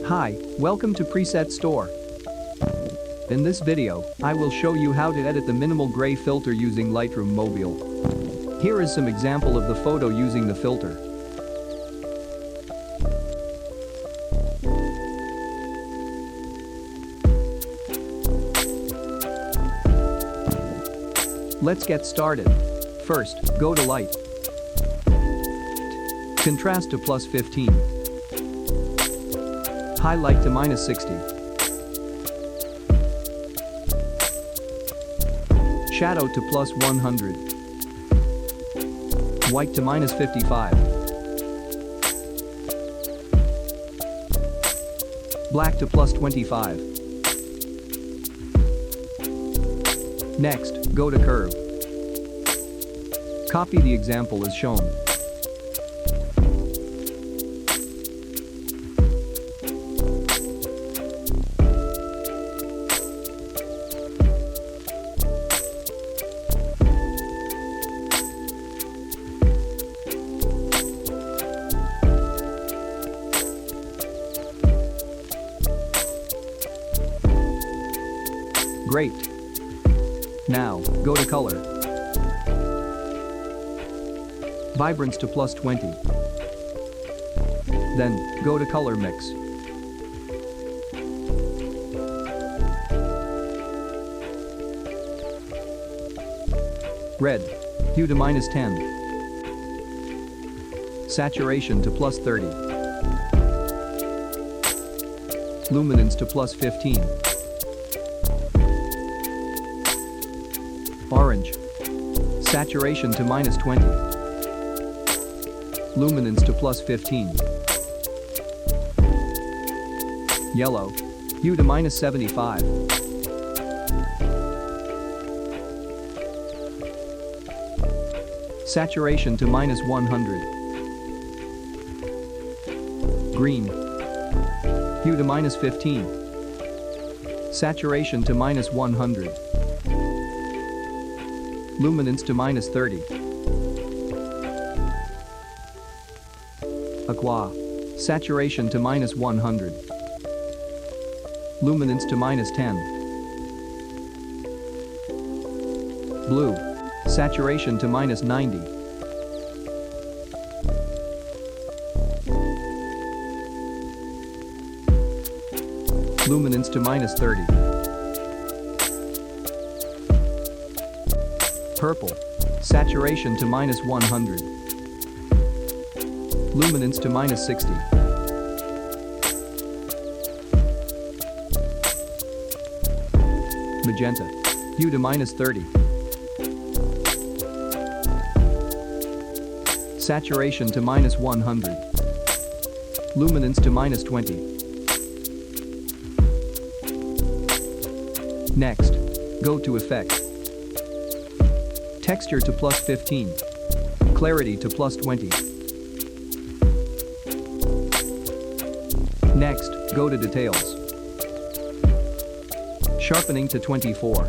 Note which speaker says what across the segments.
Speaker 1: Hi, welcome to Preset Store. In this video, I will show you how to edit the minimal gray filter using Lightroom Mobile. Here is some example of the photo using the filter. Let's get started. First, go to Light. Contrast to +15. Highlight to -60. Shadow to +100. White to -55. Black to +25. Next, go to Curve. Copy the example as shown. Great. Now, go to Color. Vibrance to +20. Then, go to Color Mix. Red. Hue to -10. Saturation to +30. Luminance to +15. Orange. Saturation to -20. Luminance to +15. Yellow. Hue to -75. Saturation to -100. Green. Hue to -15. Saturation to -100. Luminance to -30. Aqua. Saturation to -100. Luminance to -10. Blue. Saturation to -90. Luminance to -30. Purple. Saturation to -100. Luminance to -60. Magenta. Hue to -30. Saturation to -100. Luminance to -20. Next, go to Effect. Texture to +15. Clarity to +20. Next, go to Details. Sharpening to 24.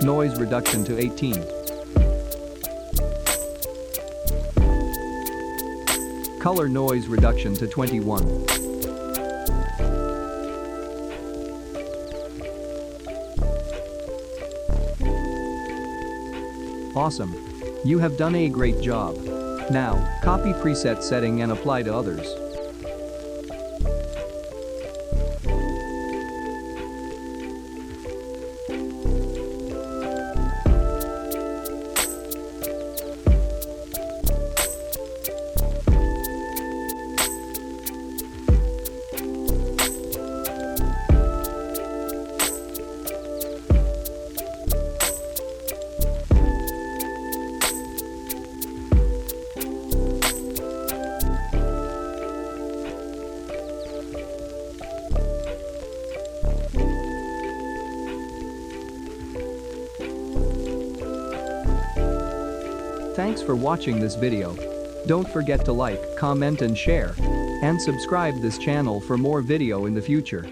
Speaker 1: Noise reduction to 18. Color noise reduction to 21. Awesome. You have done a great job. Now, copy preset setting and apply to others. Thanks for watching this video. Don't forget to like, comment and share. And subscribe this channel for more video in the future.